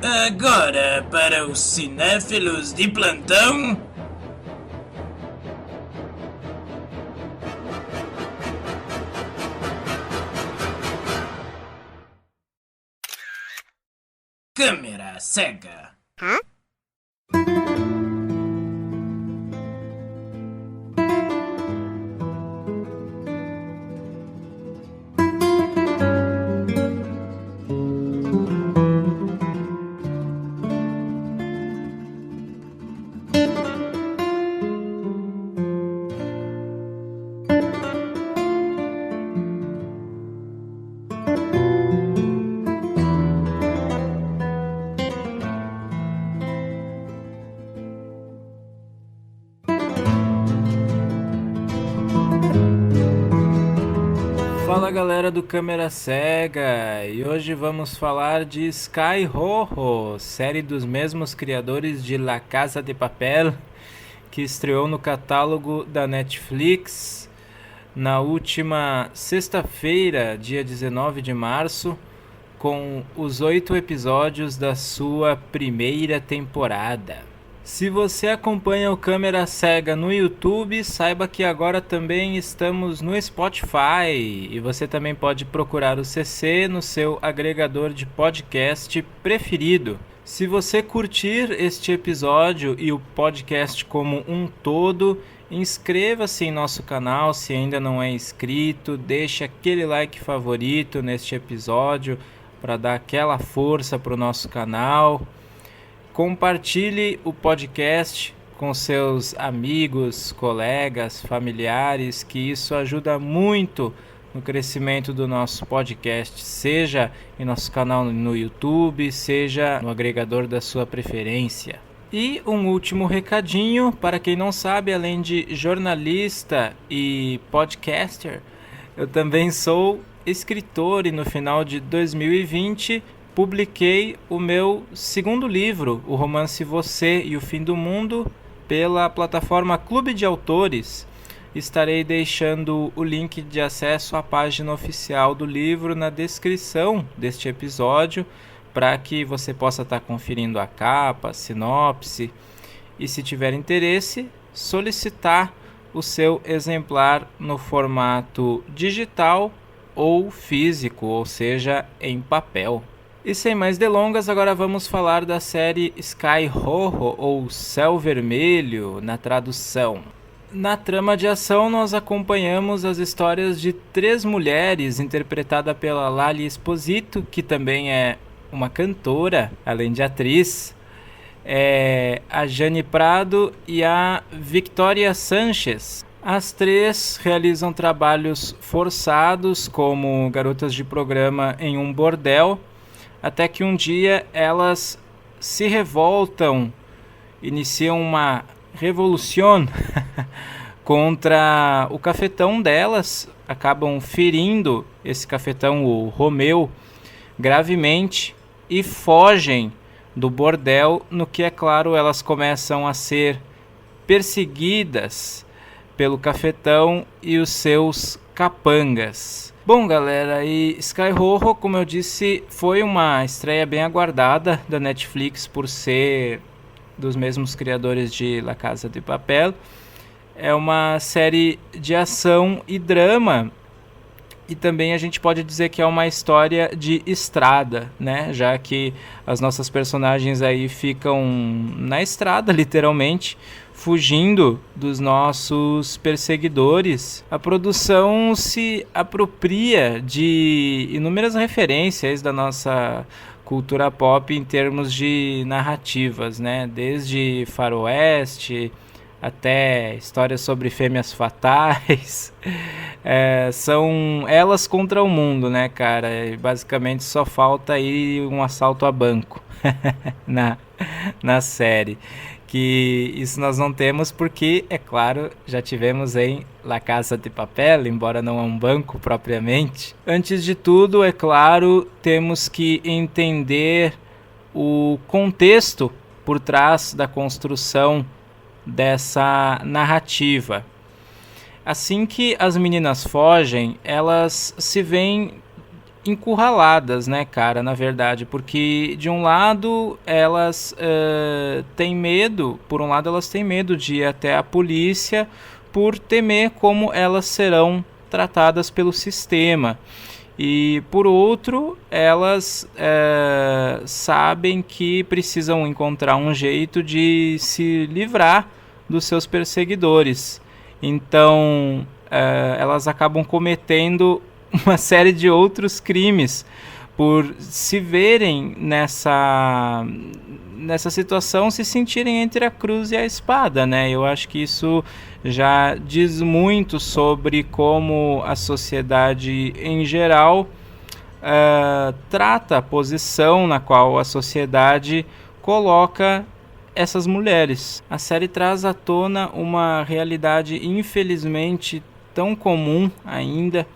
Agora, para os cinéfilos de plantão... Câmera cega. Hã? Fala galera do Câmera Cega, e hoje vamos falar de Sky Rojo, série dos mesmos criadores de La Casa de Papel, que estreou no catálogo da Netflix na última sexta-feira, dia 19 de março, com os 8 episódios da sua primeira temporada. Se você acompanha o Câmera Cega no YouTube, saiba que agora também estamos no Spotify e você também pode procurar o CC no seu agregador de podcast preferido. Se você curtir este episódio e o podcast como um todo, inscreva-se em nosso canal se ainda não é inscrito, deixe aquele like favorito neste episódio para dar aquela força para o nosso canal. Compartilhe o podcast com seus amigos, colegas, familiares, que isso ajuda muito no crescimento do nosso podcast, seja em nosso canal no YouTube, seja no agregador da sua preferência. E um último recadinho, para quem não sabe, além de jornalista e podcaster, eu também sou escritor e no final de 2020 publiquei o meu segundo livro, o romance Você e o Fim do Mundo, pela plataforma Clube de Autores. Estarei deixando o link de acesso à página oficial do livro na descrição deste episódio, para que você possa estar conferindo a capa, a sinopse, e se tiver interesse, solicitar o seu exemplar no formato digital ou físico, ou seja, em papel. E sem mais delongas, agora vamos falar da série Sky Rojo, ou Céu Vermelho, na tradução. Na trama de ação, nós acompanhamos as histórias de 3 mulheres, interpretada pela Lali Esposito, que também é uma cantora, além de atriz, a Jane Prado e a Victoria Sanchez. As 3 realizam trabalhos forçados como garotas de programa em um bordel, até que um dia elas se revoltam, iniciam uma revolução contra o cafetão delas, acabam ferindo esse cafetão, o Romeu, gravemente e fogem do bordel, no que, é claro, elas começam a ser perseguidas pelo cafetão e os seus capangas. Bom, galera, e Sky Rojo, como eu disse, foi uma estreia bem aguardada da Netflix por ser dos mesmos criadores de La Casa de Papel. É uma série de ação e drama, e também a gente pode dizer que é uma história de estrada, né? Já que as nossas personagens aí ficam na estrada, literalmente, fugindo dos nossos perseguidores. A produção se apropria de inúmeras referências da nossa cultura pop em termos de narrativas, né? Desde faroeste até histórias sobre fêmeas fatais. São elas contra o mundo, né, cara? Basicamente só falta aí um assalto a banco na série. Que isso nós não temos porque, é claro, já tivemos em La Casa de Papel, embora não é um banco propriamente. Antes de tudo, é claro, temos que entender o contexto por trás da construção dessa narrativa. Assim que as meninas fogem, elas se veem encurraladas, né, cara, na verdade, porque de um lado elas têm medo, por um lado elas têm medo de ir até a polícia por temer como elas serão tratadas pelo sistema. E por outro, elas sabem que precisam encontrar um jeito de se livrar dos seus perseguidores. Então, elas acabam cometendo uma série de outros crimes por se verem nessa situação, se sentirem entre a cruz e a espada, né? Eu acho que isso já diz muito sobre como a sociedade em geral trata a posição na qual a sociedade coloca essas mulheres. A série traz à tona uma realidade infelizmente tão comum ainda,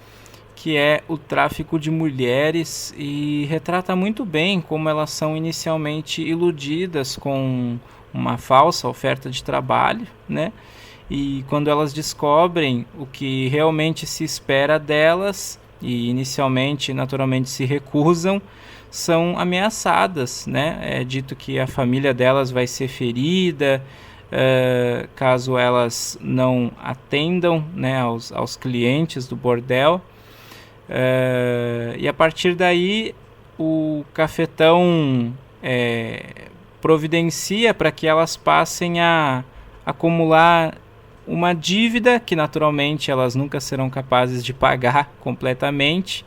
que é o tráfico de mulheres, e retrata muito bem como elas são inicialmente iludidas com uma falsa oferta de trabalho, né? E quando elas descobrem o que realmente se espera delas, e inicialmente naturalmente se recusam, são ameaçadas, né? É dito que a família delas vai ser ferida caso elas não atendam, né, aos clientes do bordel. E a partir daí o cafetão providencia para que elas passem a acumular uma dívida que naturalmente elas nunca serão capazes de pagar completamente,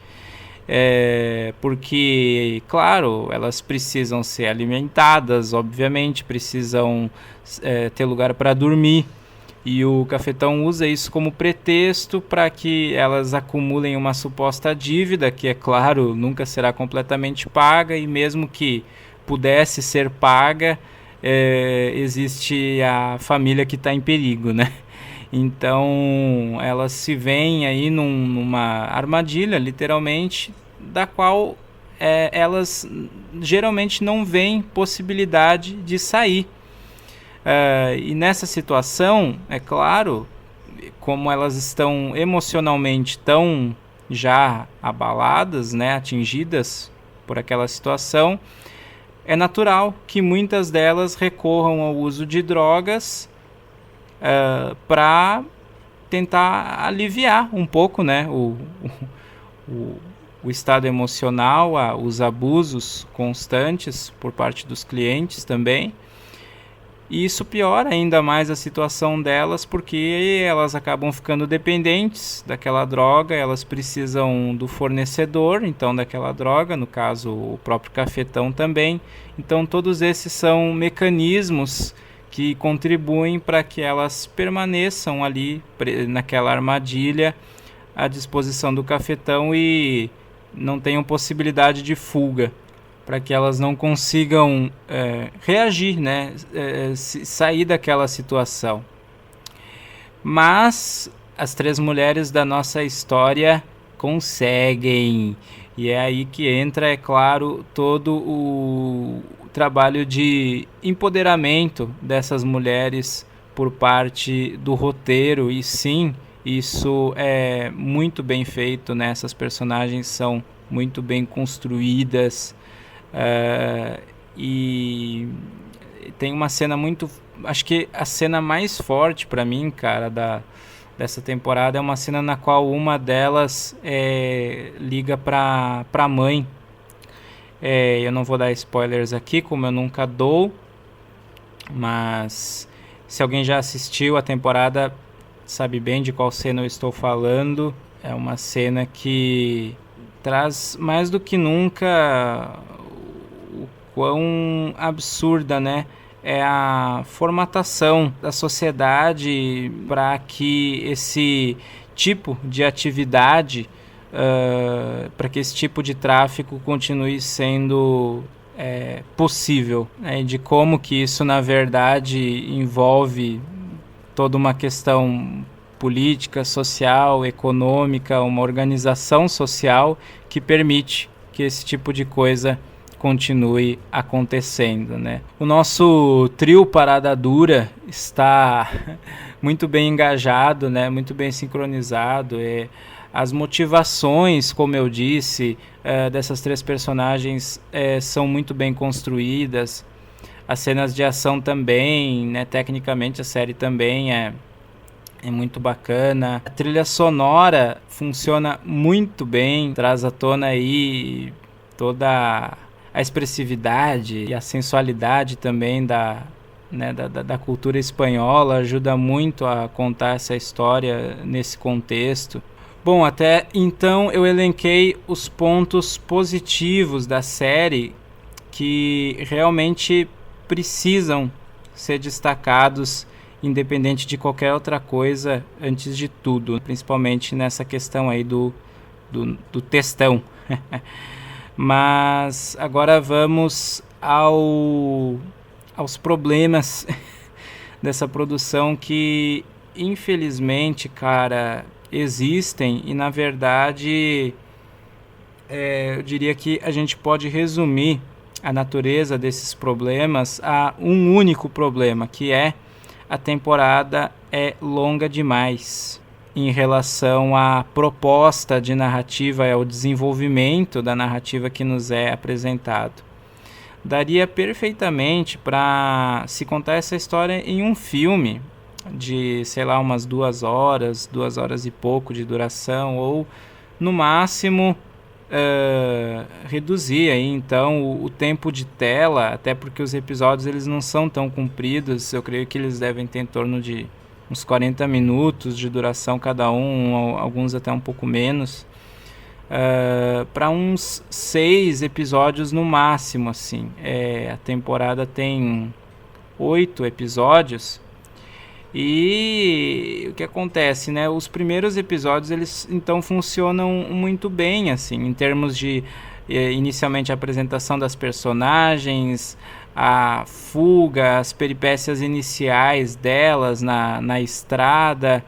porque, claro, elas precisam ser alimentadas, obviamente, precisam ter lugar para dormir. E o cafetão usa isso como pretexto para que elas acumulem uma suposta dívida, que, é claro, nunca será completamente paga, e mesmo que pudesse ser paga, existe a família que está em perigo, né? Então, elas se veem aí numa armadilha, literalmente, da qual elas geralmente não veem possibilidade de sair. E nessa situação, é claro, como elas estão emocionalmente tão já abaladas, né, atingidas por aquela situação, é natural que muitas delas recorram ao uso de drogas para tentar aliviar um pouco, né, o estado emocional, os abusos constantes por parte dos clientes também. E isso piora ainda mais a situação delas, porque elas acabam ficando dependentes daquela droga, elas precisam do fornecedor, então, daquela droga, no caso o próprio cafetão também. Então todos esses são mecanismos que contribuem para que elas permaneçam ali naquela armadilha à disposição do cafetão e não tenham possibilidade de fuga, para que elas não consigam reagir, né? Sair daquela situação. Mas as três mulheres da nossa história conseguem, e é aí que entra, é claro, todo o trabalho de empoderamento dessas mulheres por parte do roteiro. E sim, isso é muito bem feito, né? Essas personagens são muito bem construídas. E tem uma cena muito, acho que a cena mais forte pra mim, cara, dessa temporada é uma cena na qual uma delas liga pra mãe. Eu não vou dar spoilers aqui, como eu nunca dou, mas se alguém já assistiu a temporada sabe bem de qual cena eu estou falando. É uma cena que traz mais do que nunca o quão absurda, né, é a formatação da sociedade para que esse tipo de atividade, para que esse tipo de tráfico continue sendo possível, né, de como que isso na verdade envolve toda uma questão política, social, econômica, uma organização social que permite que esse tipo de coisa continue acontecendo, né? O nosso trio Parada Dura está muito bem engajado, né? Muito bem sincronizado. As motivações, como eu disse, dessas três personagens são muito bem construídas. As cenas de ação também, né? Tecnicamente a série também é muito bacana. A trilha sonora funciona muito bem, traz à tona aí toda a expressividade e a sensualidade também da cultura espanhola, ajuda muito a contar essa história nesse contexto. Bom, até então eu elenquei os pontos positivos da série que realmente precisam ser destacados, independente de qualquer outra coisa, antes de tudo, principalmente nessa questão aí do textão. Mas agora vamos aos problemas dessa produção que, infelizmente, cara, existem e, na verdade, eu diria que a gente pode resumir a natureza desses problemas a um único problema, que é a temporada é longa demais em relação à proposta de narrativa e ao desenvolvimento da narrativa que nos é apresentado. Daria perfeitamente para se contar essa história em um filme de, sei lá, umas 2 horas e pouco de duração, ou no máximo reduzir aí então o tempo de tela, até porque os episódios eles não são tão compridos. Eu creio que eles devem ter em torno de uns 40 minutos de duração cada um, alguns até um pouco menos, para uns 6 episódios no máximo, assim. A temporada tem 8 episódios. E o que acontece, né? Os primeiros episódios eles então funcionam muito bem, assim, em termos de inicialmente a apresentação das personagens, a fuga, as peripécias iniciais delas na estrada,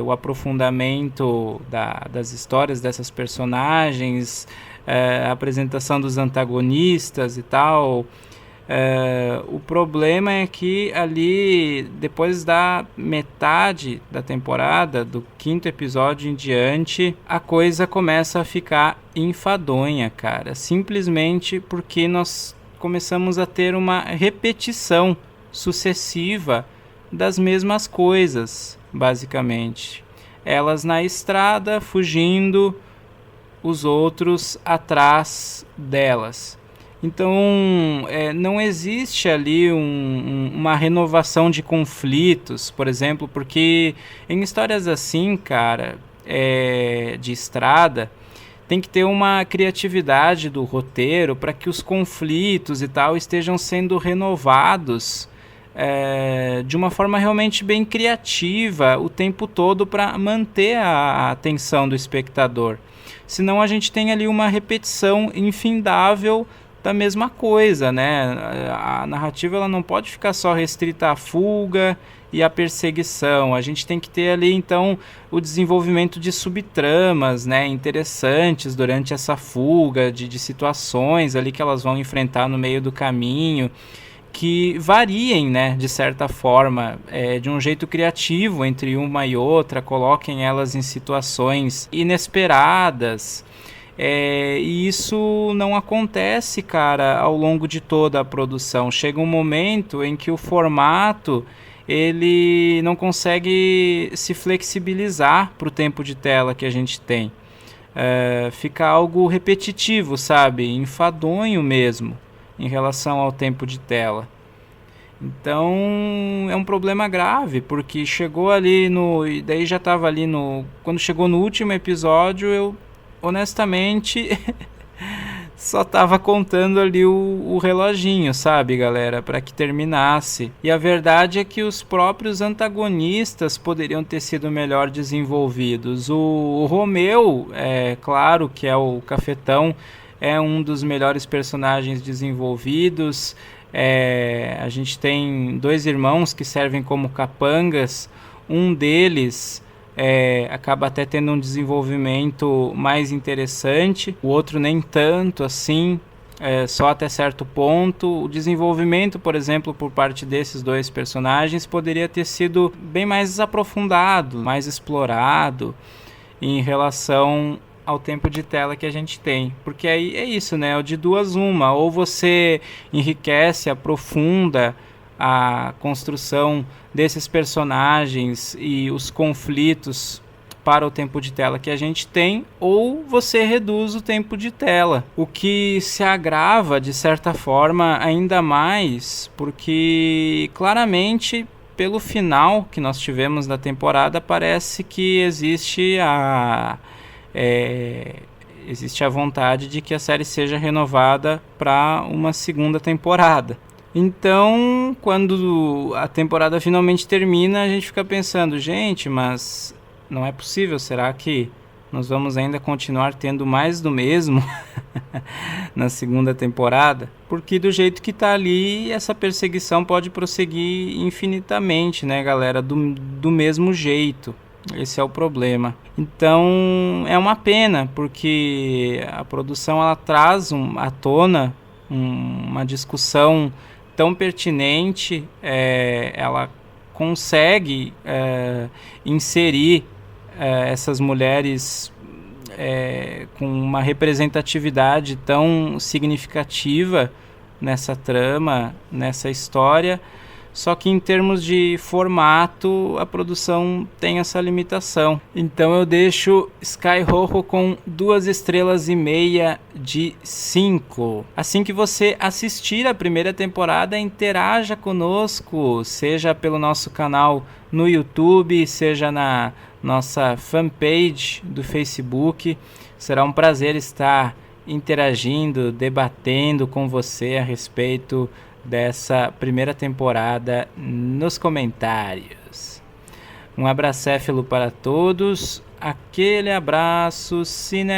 o aprofundamento das histórias dessas personagens, a apresentação dos antagonistas e tal. O problema é que ali, depois da metade da temporada, do 5º episódio em diante, a coisa começa a ficar enfadonha, cara. Simplesmente porque nós começamos a ter uma repetição sucessiva das mesmas coisas, basicamente. Elas na estrada, fugindo, os outros atrás delas. Então, não existe ali uma renovação de conflitos, por exemplo, porque em histórias assim, cara, de estrada, tem que ter uma criatividade do roteiro para que os conflitos e tal estejam sendo renovados de uma forma realmente bem criativa o tempo todo para manter a atenção do espectador. Senão a gente tem ali uma repetição infindável da mesma coisa, né? A narrativa ela não pode ficar só restrita à fuga e à perseguição. A gente tem que ter ali então o desenvolvimento de subtramas, né, interessantes durante essa fuga, de situações ali que elas vão enfrentar no meio do caminho, que variem, né, de certa forma, de um jeito criativo entre uma e outra, coloquem elas em situações inesperadas. E isso não acontece, cara, ao longo de toda a produção. Chega um momento em que o formato ele não consegue se flexibilizar para o tempo de tela que a gente tem. Fica algo repetitivo, sabe? Enfadonho mesmo em relação ao tempo de tela. Então é um problema grave, porque chegou ali e daí já estava ali quando chegou no último episódio, eu honestamente só tava contando ali o reloginho, sabe, galera, para que terminasse. E a verdade é que os próprios antagonistas poderiam ter sido melhor desenvolvidos. O Romeu, claro que é o cafetão, é um dos melhores personagens desenvolvidos. A gente tem 2 irmãos que servem como capangas. Um deles acaba até tendo um desenvolvimento mais interessante, o outro nem tanto assim, só até certo ponto. O desenvolvimento, por exemplo, por parte desses 2 personagens poderia ter sido bem mais aprofundado, mais explorado. em relação ao tempo de tela que a gente tem. Porque aí é isso, né? É de duas uma. Ou você enriquece, aprofunda a construção desses personagens e os conflitos para o tempo de tela que a gente tem, ou você reduz o tempo de tela, o que se agrava de certa forma ainda mais, porque claramente pelo final que nós tivemos da temporada parece que existe a vontade de que a série seja renovada para uma segunda temporada. Então, quando a temporada finalmente termina, a gente fica pensando, gente, mas não é possível, será que nós vamos ainda continuar tendo mais do mesmo na segunda temporada? Porque do jeito que tá ali, essa perseguição pode prosseguir infinitamente, né, galera? Do mesmo jeito. Esse é o problema. Então, é uma pena, porque a produção ela traz à tona uma discussão tão pertinente, ela consegue inserir essas mulheres com uma representatividade tão significativa nessa trama, nessa história, só que em termos de formato a produção tem essa limitação. Então eu deixo Sky Rojo com 2,5 estrelas de 5. Assim que você assistir a primeira temporada, interaja conosco, seja pelo nosso canal no YouTube, seja na nossa fanpage do Facebook. Será um prazer estar interagindo, debatendo com você a respeito dessa primeira temporada nos comentários. Um abracéfilo para todos, aquele abraço cinéfilo.